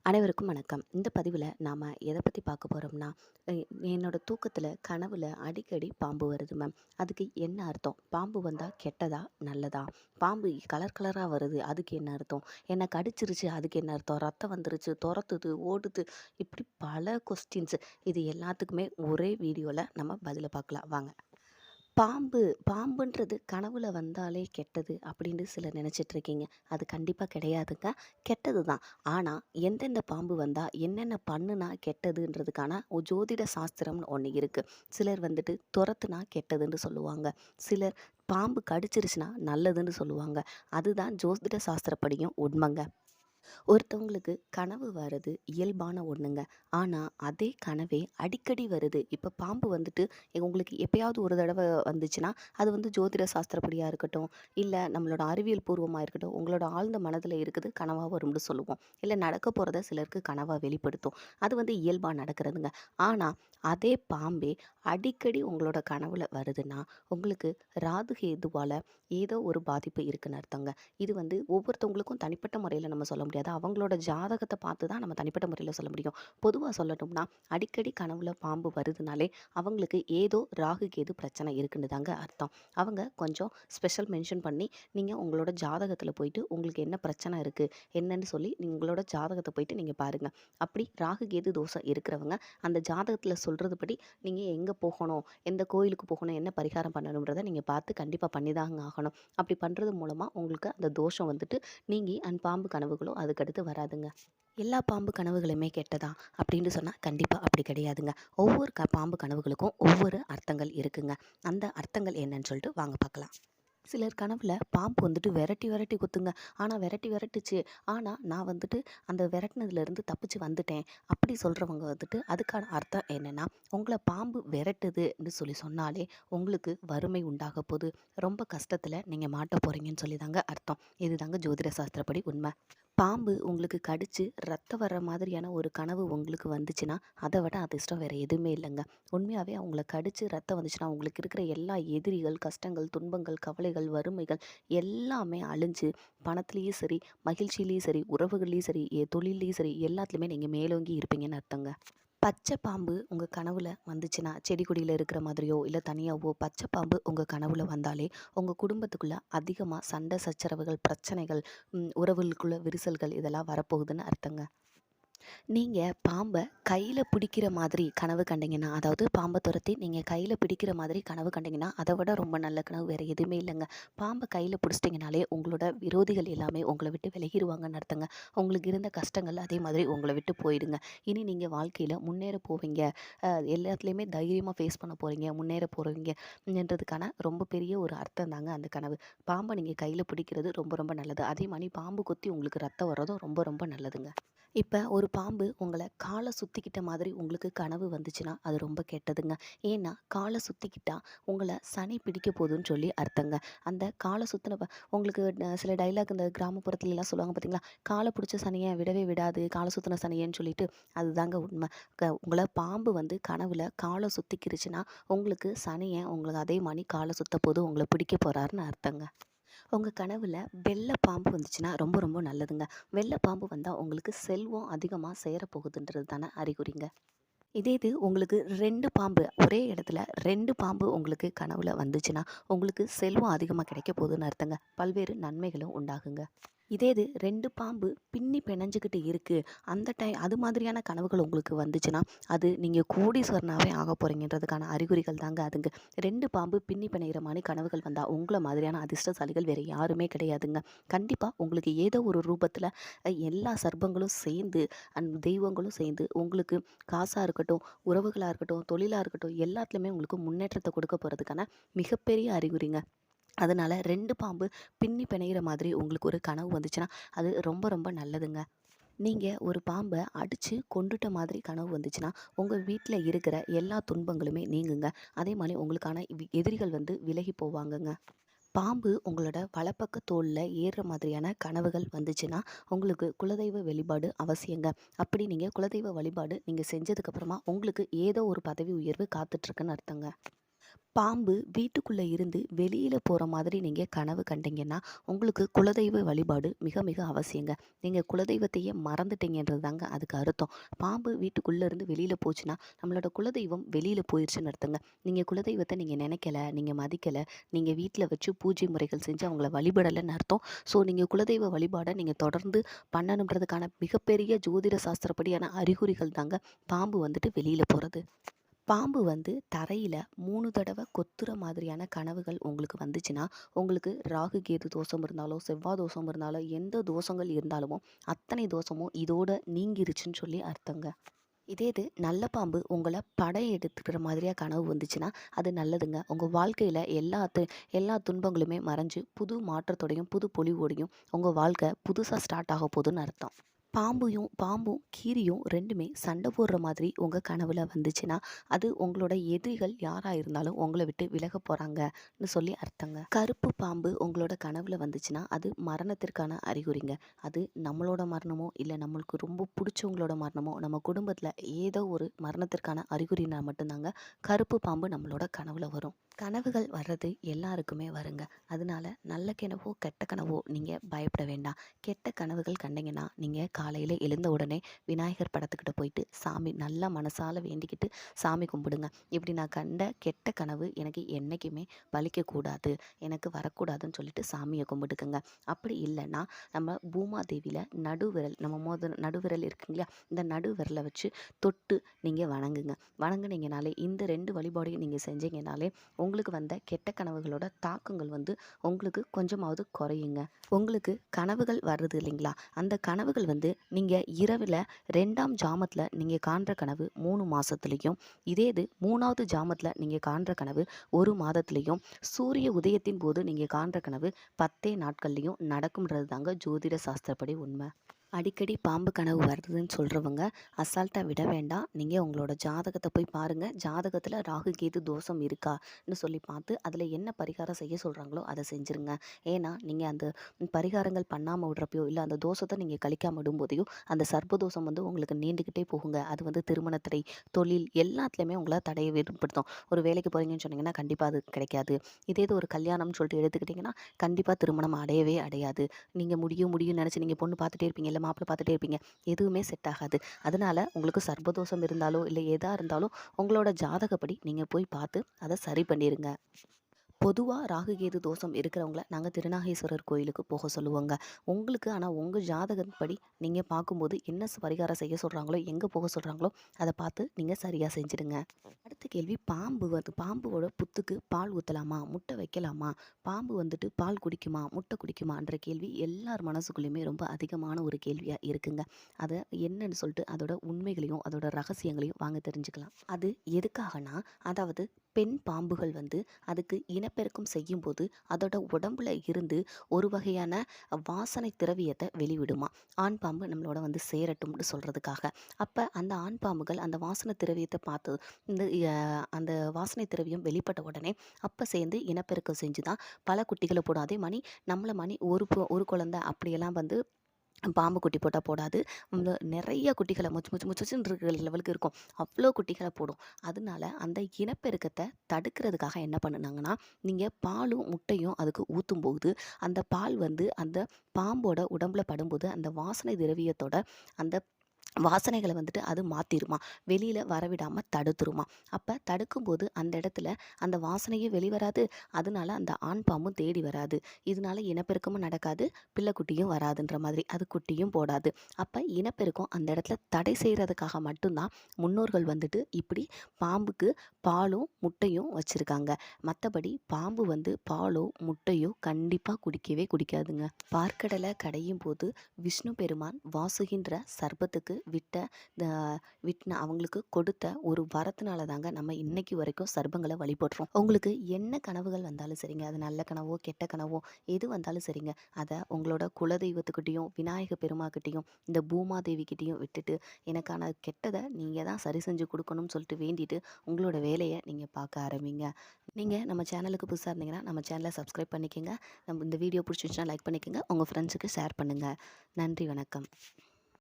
அனைவருக்கும் வணக்கம். இந்த பதிவில் நாம் எதை பற்றி பார்க்க போகிறோம்னா, என்னோட தூக்கத்தில் கனவில் அடிக்கடி பாம்பு வருது மேம். அதுக்கு என்ன அர்த்தம்? பாம்பு வந்தால் கெட்டதா நல்லதா? பாம்பு கலர் கலராக வருது, அதுக்கு என்ன அர்த்தம்? என்னை கடிச்சிருச்சு, அதுக்கு என்ன அர்த்தம்? ரத்தம் வந்துருச்சு, துரத்துது, ஓடுது, இப்படி பல கொஸ்டின்ஸ். இது எல்லாத்துக்குமே ஒரே வீடியோவில் நம்ம பதிலை பார்க்கலாம் வாங்க. பாம்புன்றது கனவுல வந்தாலே கெட்டது அப்படின்னு சிலர் நினச்சிட்டு இருக்கீங்க. அது கண்டிப்பாக கிடையாதுங்க. கெட்டது தான். ஆனால் எந்தெந்த பாம்பு வந்தால் என்னென்ன பண்ணுனா கெட்டதுன்றதுக்கான ஒரு ஜோதிட சாஸ்திரம்னு ஒன்று இருக்குது. சிலர் வந்துட்டு துரத்துனா கெட்டதுன்னு சொல்லுவாங்க. சிலர் பாம்பு கடிச்சிருச்சுன்னா நல்லதுன்னு சொல்லுவாங்க. அதுதான் ஜோதிட சாஸ்திரப்படியும் உண்மைங்க. ஒருத்தவங்களுக்கு கனவு வர்றது இயல்பான ஒன்றுங்க. ஆனால் அதே கனவே அடிக்கடி வருது. இப்போ பாம்பு வந்துட்டு உங்களுக்கு எப்பயாவது ஒரு தடவை வந்துச்சுன்னா அது வந்து ஜோதிட சாஸ்திரப்படியாக இருக்கட்டும், இல்லை நம்மளோட அறிவியல் பூர்வமாக இருக்கட்டும், உங்களோட ஆழ்ந்த மனதில் இருக்குது கனவாக வரும்னு சொல்லுவோம். இல்லை நடக்க போகிறத சிலருக்கு கனவாக வெளிப்படுத்தும். அது வந்து இயல்பாக நடக்கிறதுங்க. ஆனால் அதே பாம்பே அடிக்கடி உங்களோட கனவுல வருதுன்னா உங்களுக்கு ராது கேதுவால் ஏதோ ஒரு பாதிப்பு இருக்குன்னு அர்த்தங்க. இது வந்து ஒவ்வொருத்தவங்களுக்கும் தனிப்பட்ட முறையில் நம்ம சொல்ல முடியாது. அவங்களோட ஜாதகத்தை பார்த்து தான் நம்ம தனிப்பட்ட முறையில் சொல்ல முடியும். பொதுவாக சொல்லணும்னா அடிக்கடி கனவுல பாம்பு வருதுனாலே அவங்களுக்கு ஏதோ ராகு கேது பிரச்சனை இருக்குன்னு தாங்க அர்த்தம். அவங்க கொஞ்சம் ஸ்பெஷல் மென்ஷன் பண்ணி நீங்கள் உங்களோட ஜாதகத்தில் போயிட்டு உங்களுக்கு என்ன பிரச்சனை இருக்குது என்னன்னு சொல்லி உங்களோட ஜாதகத்தை போயிட்டு நீங்கள் பாருங்கள். அப்படி ராகு கேது தோஷம் இருக்கிறவங்க அந்த ஜாதகத்தில் சொல்கிறது படி நீங்கள் எங்கே போகணும், எந்த கோயிலுக்கு போகணும், என்ன பரிகாரம் பண்ணணுன்றதை நீங்கள் பார்த்து கண்டிப்பாக பண்ணி தாங்க ஆகணும். அப்படி பண்ணுறது மூலமாக உங்களுக்கு அந்த தோஷம் வந்துட்டு நீங்கி பாம்பு கனவுகளும் அதுக்கடுத்து வராதுங்க. எல்லா பாம்பு கனவுகளுமே கெட்டதா அப்படின்னு சொன்னால் கண்டிப்பாக அப்படி கிடையாதுங்க. ஒவ்வொரு பாம்பு கனவுகளுக்கும் ஒவ்வொரு அர்த்தங்கள் இருக்குங்க. அந்த அர்த்தங்கள் என்னன்னு சொல்லிட்டு வாங்க பார்க்கலாம். சிலர் கனவுல பாம்பு வந்துட்டு விரட்டி விரட்டி குத்துங்க. ஆனால் விரட்டி விரட்டுச்சு, ஆனால் நான் வந்துட்டு அந்த விரட்டினதுலேருந்து தப்பிச்சு வந்துட்டேன் அப்படி சொல்கிறவங்க வந்துட்டு அதுக்கான அர்த்தம் என்னென்னா, உங்களை பாம்பு விரட்டுதுன்னு சொல்லி சொன்னாலே உங்களுக்கு வறுமை உண்டாக போகுது, ரொம்ப கஷ்டத்தில் நீங்கள் மாட்ட போகிறீங்கன்னு சொல்லி தாங்க அர்த்தம். இது தாங்க ஜோதிட சாஸ்திரப்படி உண்மை. பாம்பு உங்களுக்கு கடிச்சு ரத்தம் வர்ற மாதிரியான ஒரு கனவு உங்களுக்கு வந்துச்சுன்னா அதை விட அதிர்ஷ்டம் வேறு எதுவுமே இல்லைங்க. உண்மையாகவே அவங்கள கடிச்சு ரத்தம் வந்துச்சுன்னா உங்களுக்கு இருக்கிற எல்லா எதிரிகள், கஷ்டங்கள், துன்பங்கள், கவலைகள், வறுமைகள் எல்லாமே அழிஞ்சு பணத்துலேயும் சரி, மகிழ்ச்சியிலையும் சரி, உறவுகள்லேயும் சரி, தொழிலையும் சரி, எல்லாத்துலேயுமே நீங்கள் மேலோங்கி இருப்பீங்கன்னு அர்த்தங்க. பச்சை பாம்பு உங்கள் கனவில் வந்துச்சுன்னா, செடி கொடியில் இருக்கிற மாதிரியோ இல்லை தனியாகவோ பச்சை பாம்பு உங்கள் கனவில் வந்தாலே உங்கள் குடும்பத்துக்குள்ளே அதிகமாக சண்டை சச்சரவுகள், பிரச்சனைகள், உறவுகளுக்குள்ள விரிசல்கள் இதெல்லாம் வரப்போகுதுன்னு அர்த்தங்க. நீங்கள் பாம்பை கையில் பிடிக்கிற மாதிரி கனவு கண்டீங்கன்னா, அதாவது பாம்பை துரத்தி நீங்கள் கையில் பிடிக்கிற மாதிரி கனவு கண்டீங்கன்னா அதை விட ரொம்ப நல்ல கனவு வேறு எதுவுமே இல்லைங்க. பாம்பை கையில் பிடிச்சிட்டிங்கனாலே உங்களோட விரோதிகள் எல்லாமே உங்களை விட்டு விலகிடுவாங்கன்னு அர்த்தங்க. உங்களுக்கு இருந்த கஷ்டங்கள் அதே மாதிரி உங்களை விட்டு போயிடுங்க. இனி நீங்கள் வாழ்க்கையில் முன்னேற போவீங்க, எல்லாத்துலேயுமே தைரியமாக ஃபேஸ் பண்ண போகிறீங்க, முன்னேற போகிறீங்கன்றதுக்கான ரொம்ப பெரிய ஒரு அர்த்தம் தாங்க அந்த கனவு. பாம்பை நீங்கள் கையில் பிடிக்கிறது ரொம்ப ரொம்ப நல்லது. அதே மாதிரி பாம்பு கொத்தி உங்களுக்கு ரத்தம் வர்றதும் ரொம்ப ரொம்ப நல்லதுங்க. இப்போ ஒரு பாம்பு உங்களை காலை சுற்றிக்கிட்ட மாதிரி உங்களுக்கு கனவு வந்துச்சுன்னா அது ரொம்ப கெட்டதுங்க. ஏன்னா காலை சுற்றிக்கிட்டா உங்களை சனி பிடிக்க போகுதுன்னு சொல்லி அர்த்தங்க. அந்த காலை சுற்றின உங்களுக்கு சில டைலாக் இந்த கிராமப்புறத்துலலாம் சொல்லுவாங்க பார்த்தீங்களா, காலை பிடிச்ச சனியை விடவே விடாது காலை சுற்றின சனியன்னு சொல்லிட்டு. அதுதாங்க உண்மை. உங்களை பாம்பு வந்து கனவில் காலை சுற்றிக்கிருச்சுன்னா உங்களுக்கு சனியை உங்களுக்கு அதே மாதிரி காலை சுற்ற போது உங்களை பிடிக்க போகிறாருன்னு அர்த்தங்க. உங்கள் கனவில் வெள்ளை பாம்பு வந்துச்சுன்னா ரொம்ப ரொம்ப நல்லதுங்க. வெள்ளை பாம்பு வந்தால் உங்களுக்கு செல்வம் அதிகமாக சேரப்போகுதுன்றது தானே அறிகுறிங்க. இதே இது உங்களுக்கு 2 பாம்பு ஒரே இடத்துல 2 பாம்பு உங்களுக்கு கனவில் வந்துச்சுன்னா உங்களுக்கு செல்வம் அதிகமாக கிடைக்க போகுதுன்னு அர்த்தங்க. பல்வேறு நன்மைகளும் உண்டாகுங்க. இதே இது 2 பாம்பு பின்னி பிணைஞ்சுக்கிட்டு இருக்குது, அந்த அது மாதிரியான கனவுகள் உங்களுக்கு வந்துச்சுன்னா அது நீங்கள் கோடீஸ்வரனாகவே ஆக போகிறீங்கன்றதுக்கான அறிகுறிகள் தாங்க அதுங்க. 2 பாம்பு பின்னி பிணைகிற மாதிரி கனவுகள் வந்தால் உங்களை மாதிரியான அதிர்ஷ்டசாலிகள் வேறு யாருமே கிடையாதுங்க. கண்டிப்பாக உங்களுக்கு ஏதோ ஒரு ரூபத்தில் எல்லா சர்ப்பங்களும் சேர்ந்து தெய்வங்களும் சேர்ந்து உங்களுக்கு காசாக இருக்கட்டும், உறவுகளாக இருக்கட்டும், தொழிலாக இருக்கட்டும், எல்லாத்துலேயுமே உங்களுக்கு முன்னேற்றத்தை கொடுக்க போகிறதுக்கான மிகப்பெரிய அறிகுறிங்க. அதனால் 2 பாம்பு பின்னி பிணைகிற மாதிரி உங்களுக்கு ஒரு கனவு வந்துச்சுன்னா அது ரொம்ப ரொம்ப நல்லதுங்க. நீங்கள் ஒரு பாம்பை அடித்து கொண்டுட்ட மாதிரி கனவு வந்துச்சுன்னா உங்கள் வீட்டில் இருக்கிற எல்லா துன்பங்களுமே நீங்குங்க. அதே மாதிரி உங்களுக்கான எதிரிகள் வந்து விலகி போவாங்கங்க. பாம்பு உங்களோட வலப்பக்க தோளில் ஏறுற மாதிரியான கனவுகள் வந்துச்சுன்னா உங்களுக்கு குலதெய்வ வழிபாடு அவசியங்க. அப்படி நீங்கள் குலதெய்வ வழிபாடு நீங்கள் செஞ்சதுக்கப்புறமா உங்களுக்கு ஏதோ ஒரு பதவி உயர்வு காத்துட்ருக்குன்னு அர்த்தங்க. பாம்பு வீட்டுக்குள்ள இருந்து வெளியில போற மாதிரி நீங்க கனவு கண்டீங்கன்னா, உங்களுக்கு குலதெய்வ வழிபாடு மிக மிக அவசியங்க. நீங்க குலதெய்வத்தையே மறந்துட்டீங்கன்றது தாங்க அதுக்கு அர்த்தம். பாம்பு வீட்டுக்குள்ள இருந்து வெளியில போச்சுன்னா, நம்மளோட குலதெய்வம் வெளியில போயிருச்சுன்னு அர்த்தங்க. நீங்க குலதெய்வத்த நீங்க நினைக்கல, நீங்க மதிக்கல, நீங்க வீட்ல வச்சு பூஜை முறைகள் செஞ்சு அவங்கள வழிபடலன்னு அர்த்தம். ஸோ நீங்க குலதெய்வ வழிபாட நீங்க தொடர்ந்து பண்ணணுன்றதுக்கான மிகப்பெரிய ஜோதிட சாஸ்திரப்படியான அறிகுறிகள் தாங்க பாம்பு வந்துட்டு வெளியில போறது. பாம்பு வந்து தரையில 3 தடவ கொத்துற மாதிரியான கனவுகள் உங்களுக்கு வந்துச்சுன்னா, உங்களுக்கு ராகு, கேது தோஷம் இருந்தாலோ, செவ்வாய் தோஷம் இருந்தாலோ, எந்த தோஷங்கள் இருந்தாலுமோ, அத்தனை தோஷமும் இதோட நீங்கிருச்சுன்னு சொல்லி அர்த்தங்க. இதே இது நல்ல பாம்பு உங்கள படையெடுத்துக்கிற மாதிரியா கனவு வந்துச்சுன்னா, அது நல்லதுங்க. உங்க வாழ்க்கையில எல்லா துன்பங்களுமே மறைஞ்சு, புது மாற்றத்தோடையும், புது பொலிவோடையும் உங்க வாழ்க்கை புதுசா ஸ்டார்ட் ஆக போதுன்னு அர்த்தம். பாம்பும் கீரியும் 2மே சண்டை போடுற மாதிரி உங்க கனவுல வந்துச்சுன்னா, அது உங்களோட எதிரிகள் யாரா இருந்தாலும் உங்கள விட்டு விலகப் போறாங்கன்னு சொல்லி அர்த்தங்க. கருப்பு பாம்பு உங்களோட கனவுல வந்துச்சுன்னா, அது மரணத்திற்கான அறிகுறிங்க. அது நம்மளோட மரணமோ, இல்ல நம்மளுக்கு ரொம்ப புடிச்சவங்களோட மரணமோ, நம்ம குடும்பத்துல ஏதோ ஒரு மரணத்திற்கான அறிகுறினா மட்டும்தாங்க கருப்பு பாம்பு நம்மளோட கனவுல வரும். கனவுகள் வர்றது எல்லாருக்குமே வருங்க. அதனால நல்ல கனவோ, கெட்ட கனவோ நீங்க பயப்பட வேண்டாம். கெட்ட கனவுகள் கண்டீங்கன்னா, நீங்க காலையில எழுந்த உடனே விநாயகர் படத்துக்கிட்ட போயிட்டு சாமி நல்லா மனசால வேண்டிக்கிட்டு சாமி கும்பிடுங்க. இப்படி நான் கண்ட கெட்ட கனவு எனக்கு என்னைக்குமே பலிக்கக்கூடாது, எனக்கு வரக்கூடாதுன்னு சொல்லிட்டு சாமியை கும்பிட்டுக்குங்க. அப்படி இல்லைன்னா நம்ம பூமாதேவியில நடுவிரல் நம்ம நடுவிரல் இருக்குங்களா, இந்த நடுவிரலை வச்சு தொட்டு நீங்கள் வணங்குங்க. வணங்குனீங்கனாலே இந்த 2 வழிபாடையும் நீங்கள் செஞ்சீங்கனாலே உங்களுக்கு வந்த கெட்ட கனவுகளோட தாக்கங்கள் வந்து உங்களுக்கு கொஞ்சமாவது குறையுங்க. உங்களுக்கு கனவுகள் வருது இல்லைங்களா, அந்த கனவுகள் வந்து நீங்கள் இரவில் 2ஆம் ஜாமத்தில் நீங்கள் காண்ற கனவு 3 மாதத்துலேயும், இதே இது 3ஆவது ஜாமத்தில் நீங்கள் காண்ற கனவு 1 மாதத்துலேயும், சூரிய உதயத்தின் போது நீங்கள் காண்ற கனவு 10 நாட்கள்லையும் நடக்கும்ன்றது தாங்க ஜோதிட சாஸ்திரப்படி உண்மை. அடிக்கடி பாம்பு கனவு வருதுன்னு சொல்கிறவங்க அசால்ட்டாக விட வேண்டாம். நீங்கள் உங்களோட ஜாதகத்தை போய் பாருங்கள். ஜாதகத்தில் ராகு கேது தோஷம் இருக்கான்னு சொல்லி பார்த்து அதில் என்ன பரிகாரம் செய்ய சொல்கிறாங்களோ அதை செஞ்சுருங்க. ஏன்னா நீங்கள் அந்த பரிகாரங்கள் பண்ணாமல் விடுறப்பையோ, இல்லை அந்த தோஷத்தை நீங்கள் கழிக்காம விடும்போதையோ, அந்த சர்ப்பதோஷம் வந்து உங்களுக்கு நீண்டுக்கிட்டே போகுங்க. அது வந்து திருமணத்தடை, தொழில் எல்லாத்துலேயுமே உங்களை தடையை ஏற்படுத்தும். ஒரு வேலைக்கு போகிறீங்கன்னு சொன்னீங்கன்னா கண்டிப்பாக அது கிடைக்காது. இதே இது ஒரு கல்யாணம்னு சொல்லிட்டு எடுத்துக்கிட்டிங்கன்னா கண்டிப்பாக திருமணம் அடையவே அடையாது. நீங்கள் முடியும்னு நினச்சி நீங்கள் பொண்ணு பார்த்துட்டே இருப்பீங்க, இல்லை மாப்பிள்ளை பார்த்துட்டே இருப்பீங்க, எதுவுமே செட் ஆகாது. அதனால உங்களுக்கு சர்ப்பதோஷம் இருந்தாலோ, இல்லை எதா இருந்தாலும் உங்களோட ஜாதகப்படி நீங்கள் போய் பார்த்து அதை சரி பண்ணிடுங்க. பொதுவா ராகுகேது தோஷம் இருக்கிறவங்கள நாங்க திருநாகேஸ்வரர் கோயிலுக்கு போக சொல்லுவோங்க. உங்களுக்கு ஆனால் உங்கள் ஜாதகப்படி நீங்கள் பார்க்கும்போது என்ன பரிகாரம் செய்ய சொல்கிறாங்களோ, எங்கே போக சொல்கிறாங்களோ அதை பார்த்து நீங்கள் சரியாக செஞ்சுடுங்க. அடுத்த கேள்வி, பாம்போட புத்துக்கு பால் ஊற்றலாமா, முட்டை வைக்கலாமா, பாம்பு வந்துட்டு பால் குடிக்குமா, முட்டை குடிக்குமான்ற கேள்வி எல்லார் மனசுக்குள்ளேயுமே ரொம்ப அதிகமான ஒரு கேள்வியாக இருக்குங்க. அதை என்னன்னு சொல்லிட்டு அதோட உண்மைகளையும் அதோட ரகசியங்களையும் வாங்க தெரிஞ்சுக்கலாம். அது எதுக்காகனா, அதாவது பெண் பாம்புகள் வந்து அதுக்கு இனப்பெருக்கம் செய்யும்போது அதோட உடம்புல இருந்து ஒரு வகையான வாசனை திரவியத்தை வெளிவிடுமா. ஆண் பாம்பு நம்மளோட வந்து சேரட்டும்னு சொல்கிறதுக்காக. அப்போ அந்த ஆண் பாம்புகள் அந்த வாசனை திரவியத்தை பார்த்து இந்த அந்த வாசனை திரவியம் வெளிப்பட்ட உடனே அப்போ சேர்ந்து இனப்பெருக்கம் செஞ்சு தான் பல குட்டிகளை போடும். அதே மாதிரி நம்மளை மணி ஒரு குழந்தை அப்படியெல்லாம் வந்து பாம்பு குட்டி போட்டால் போடாது. நிறைய குட்டிகளை முச்சுன்னு இருக்கிற லெவலுக்கு இருக்கும். அவ்வளோ குட்டிகளை போடும். அதனால அந்த இனப்பெருக்கத்தை தடுக்கிறதுக்காக என்ன பண்ணுனாங்கன்னா, நீங்கள் பாலும் முட்டையும் அதுக்கு ஊற்றும்போது அந்த பால் வந்து அந்த பாம்போட உடம்புல படும்போது அந்த வாசனை திரவியத்தோட அந்த வாசனைகளை வந்துட்டு அது மாற்றிருமா, வெளியில் வரவிடாமல் தடுத்துருமா. அப்போ தடுக்கும்போது அந்த இடத்துல அந்த வாசனையும் வெளிவராது, அதனால அந்த ஆண் பாம்பும் தேடி வராது. இதனால இனப்பெருக்கமும் நடக்காது, பிள்ளைக்குட்டியும் வராதுன்ற மாதிரி, அது குட்டியும் போடாது. அப்போ இனப்பெருக்கம் அந்த இடத்துல தடை செய்கிறதுக்காக மட்டும்தான் முன்னோர்கள் வந்துட்டு இப்படி பாம்புக்கு பாலும் முட்டையும் வச்சுருக்காங்க. மற்றபடி பாம்பு வந்து பாலோ முட்டையோ கண்டிப்பாக குடிக்கவே குடிக்காதுங்க. பார்க்கடலை கடையும் போது விஷ்ணு பெருமான் வாசுகின்ற சர்ப்பத்துக்கு அவங்களுக்கு கொடுத்த ஒரு வரத்தினால தாங்க நம்ம இன்னைக்கு வரைக்கும் சர்ப்பங்களை வழிபடுறோம். உங்களுக்கு என்ன கனவுகள் வந்தாலும் சரிங்க, அது நல்ல கனவோ கெட்ட கனவோ எது வந்தாலும் சரிங்க, அதை உங்களோட குலதெய்வத்துக்கிட்டையும் விநாயக பெருமாக்கிட்டையும் இந்த பூமாதேவிக்கிட்டையும் விட்டுட்டு எனக்கான கெட்டதை நீங்கள் தான் சரி செஞ்சு கொடுக்கணும்னு சொல்லிட்டு வேண்டிட்டு உங்களோட வேலையை நீங்கள் பார்க்க ஆரம்பிங்க. நீங்கள் நம்ம சேனலுக்கு புதுசாக இருந்தீங்கன்னா நம்ம சேனலை சப்ஸ்கிரைப் பண்ணிக்கோங்க. நம்ம இந்த வீடியோ பிடிச்சிருந்துச்சுன்னா லைக் பண்ணிக்கோங்க, உங்கள் ஃப்ரெண்ட்ஸுக்கு ஷேர் பண்ணுங்கள். நன்றி, வணக்கம்.